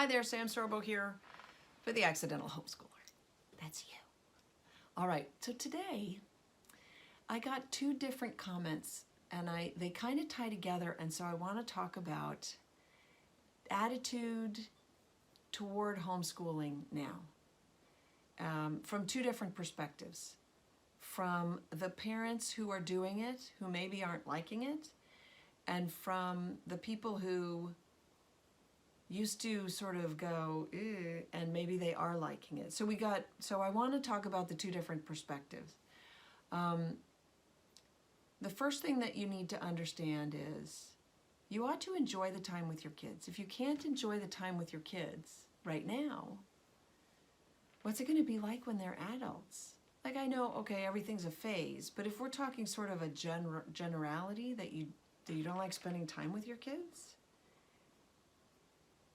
Hi there, Sam Sorbo here for the Accidental Homeschooler. That's you. All right, so today I got two different comments and they kind of tie together, and so I want to talk about attitude toward homeschooling now from two different perspectives. From the parents who are doing it, who maybe aren't liking it, and from the people who used to sort of go, and maybe they are liking it. So I want to talk about the two different perspectives. The first thing that you need to understand is you ought to enjoy the time with your kids. If you can't enjoy the time with your kids right now, what's it going to be like when they're adults? Like, I know, okay, everything's a phase, but if we're talking sort of a generality that you don't like spending time with your kids,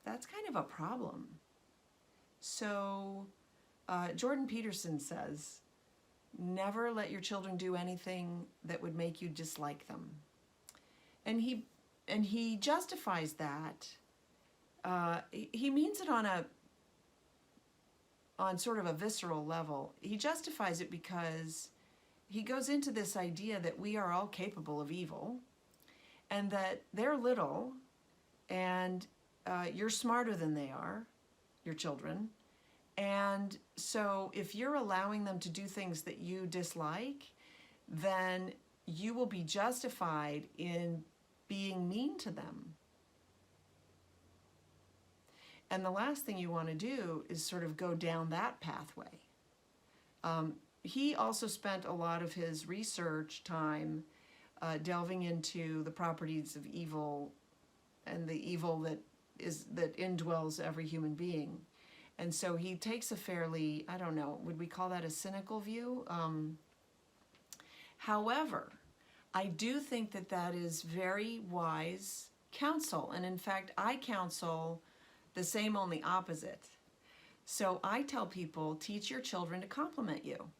that's kind of a problem. So Jordan Peterson says, never let your children do anything that would make you dislike them. And he justifies that. He means it on sort of a visceral level. He justifies it because he goes into this idea that we are all capable of evil and that they're little and you're smarter than they are, your children. And so if you're allowing them to do things that you dislike, then you will be justified in being mean to them. And the last thing you want to do is sort of go down that pathway. He also spent a lot of his research time delving into the properties of evil and the evil that indwells every human being. And so he takes a fairly, I don't know, would we call that a cynical view? However, I do think that is very wise counsel. And in fact, I counsel the same, only opposite. So I tell people, teach your children to compliment you.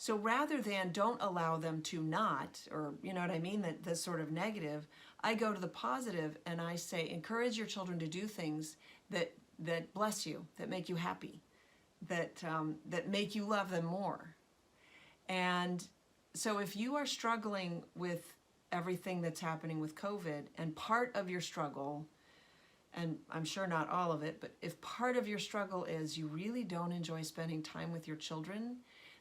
So rather than don't allow them to not, or you know what I mean, the sort of negative, I go to the positive and I say, encourage your children to do things that bless you, that make you happy, that make you love them more. And so if you are struggling with everything that's happening with COVID, and part of your struggle, and I'm sure not all of it, but if part of your struggle is you really don't enjoy spending time with your children,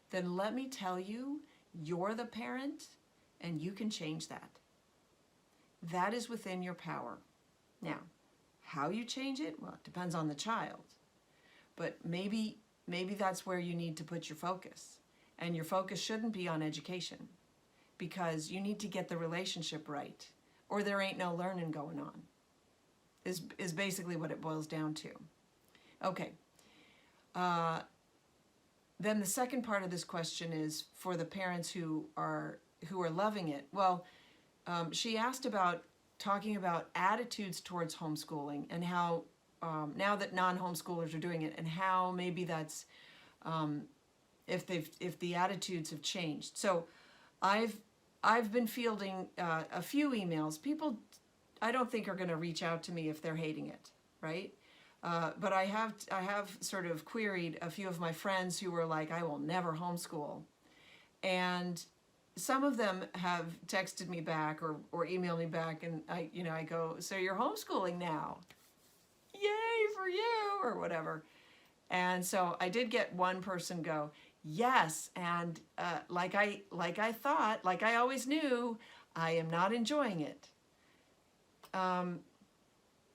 then let me tell you, you're the parent and you can change that. That is within your power. Now, how you change it? Well, it depends on the child. But maybe that's where you need to put your focus. And your focus shouldn't be on education, because you need to get the relationship right, or there ain't no learning going on, is basically what it boils down to. Okay. Then the second part of this question is for the parents who are loving it. Well, she asked about talking about attitudes towards homeschooling and how now that non-homeschoolers are doing it, and how maybe that's if the attitudes have changed. So I've been fielding a few emails. People I don't think are going to reach out to me if they're hating it, right? But I have sort of queried a few of my friends who were like, I will never homeschool. And some of them have texted me back or emailed me back, and I go, so you're homeschooling now. Yay for you, or whatever. And so I did get one person go, yes, and like I thought, like I always knew, I am not enjoying it.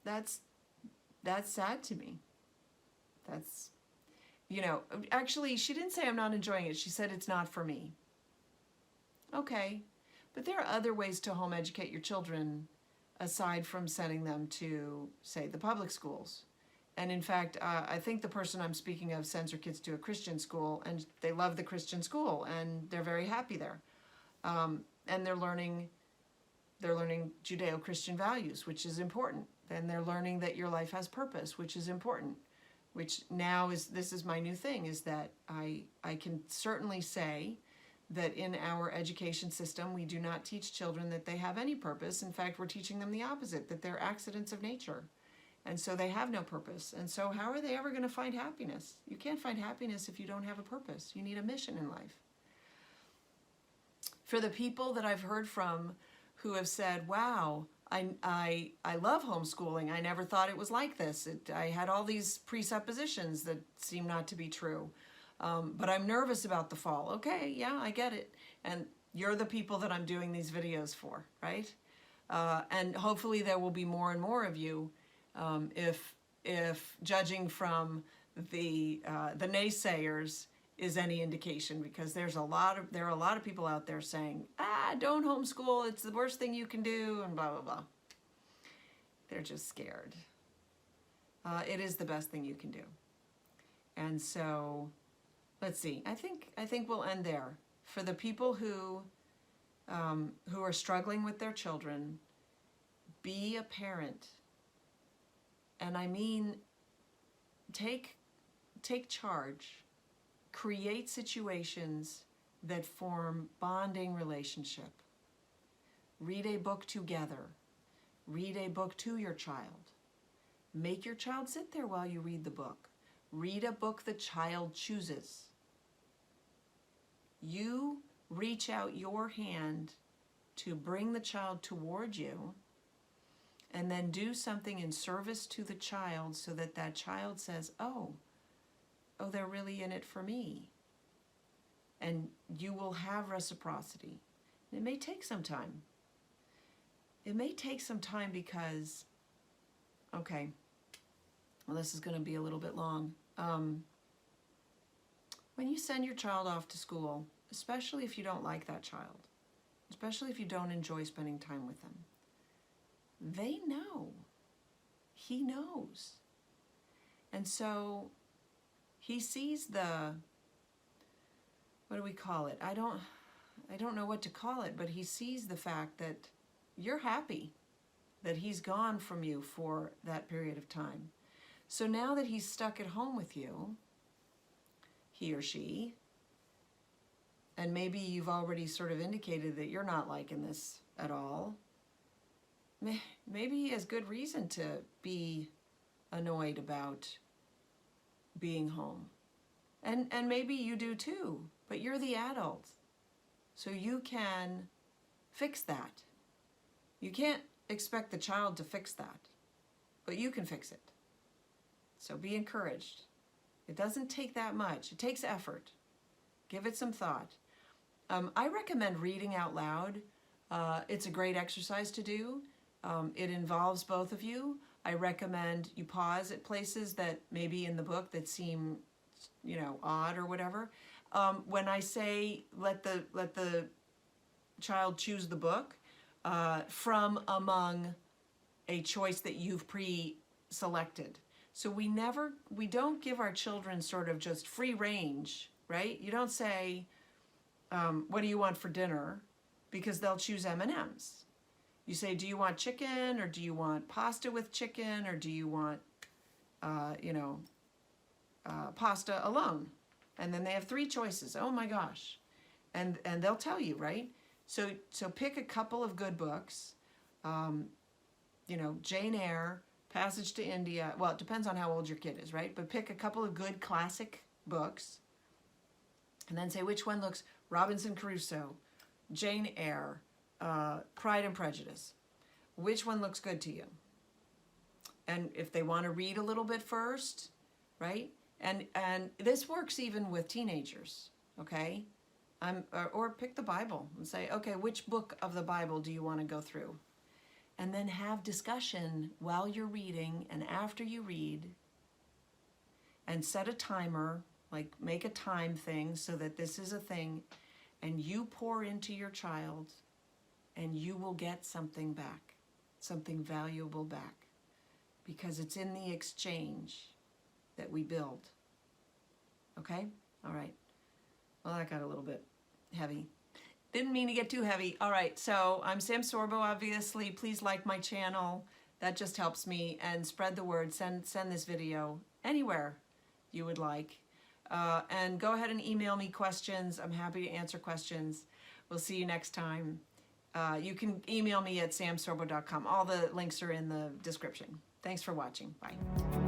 That's sad to me. That's, actually, she didn't say I'm not enjoying it. She said it's not for me. Okay, but there are other ways to home educate your children aside from sending them to, say, the public schools. And in fact, I think the person I'm speaking of sends her kids to a Christian school, and they love the Christian school, and they're very happy there. And they're learning Judeo-Christian values, which is important. Then they're learning that your life has purpose, which is important. Which now this is my new thing, is that I can certainly say that in our education system, we do not teach children that they have any purpose. In fact, we're teaching them the opposite, that they're accidents of nature. And so they have no purpose. And so how are they ever going to find happiness? You can't find happiness if you don't have a purpose. You need a mission in life. For the people that I've heard from who have said, wow, I love homeschooling. I never thought it was like this. I had all these presuppositions that seem not to be true. But I'm nervous about the fall. Okay, yeah, I get it. And you're the people that I'm doing these videos for, right? And hopefully there will be more and more of you, if judging from the naysayers is any indication, because there are a lot of people out there saying, don't homeschool, it's the worst thing you can do, and blah blah blah. They're just scared. It is the best thing you can do. And so let's see, I think we'll end there. For the people who are struggling with their children, be a parent. And I mean, take charge. Create situations that form bonding relationship. Read a book together. Read a book to your child. Make your child sit there while you read the book. Read a book the child chooses. You reach out your hand to bring the child toward you, and then do something in service to the child so that that child says, oh, they're really in it for me. And you will have reciprocity. It may take some time. It may take some time because, okay, well, this is going to be a little bit long. When you send your child off to school, especially if you don't like that child, especially if you don't enjoy spending time with them, they know. He knows. And so he sees the, what do we call it? I don't know what to call it, but he sees the fact that you're happy that he's gone from you for that period of time. So now that he's stuck at home with you, he or she, and maybe you've already sort of indicated that you're not liking this at all, maybe he has good reason to be annoyed about being home. And maybe you do too, but you're the adult. So you can fix that. You can't expect the child to fix that, but you can fix it. So be encouraged. It doesn't take that much. It takes effort. Give it some thought. I recommend reading out loud. It's a great exercise to do. It involves both of you. I recommend you pause at places that maybe in the book that seem, odd or whatever. When I say let the child choose the book from among a choice that you've pre-selected. So we don't give our children sort of just free range, right? You don't say, what do you want for dinner? Because they'll choose M&Ms. You say, do you want chicken, or do you want pasta with chicken, or do you want, pasta alone? And then they have 3 choices. Oh my gosh. And they'll tell you, right? So pick a couple of good books, Jane Eyre, Passage to India. Well, it depends on how old your kid is, right? But pick a couple of good classic books and then say which one looks, Robinson Crusoe, Jane Eyre, Pride and Prejudice. Which one looks good to you? And if they want to read a little bit first, right? And this works even with teenagers, okay? Or pick the Bible and say, okay, which book of the Bible do you want to go through? And then have discussion while you're reading and after you read, and set a timer, like make a time thing so that this is a thing, and you pour into your child and you will get something back, something valuable back, because it's in the exchange that we build. Okay? All right. Well, that got a little bit heavy. Didn't mean to get too heavy. All right, so I'm Sam Sorbo, obviously. Please like my channel. That just helps me. And spread the word. Send this video anywhere you would like. And go ahead and email me questions. I'm happy to answer questions. We'll see you next time. You can email me at samsorbo.com. All the links are in the description. Thanks for watching. Bye.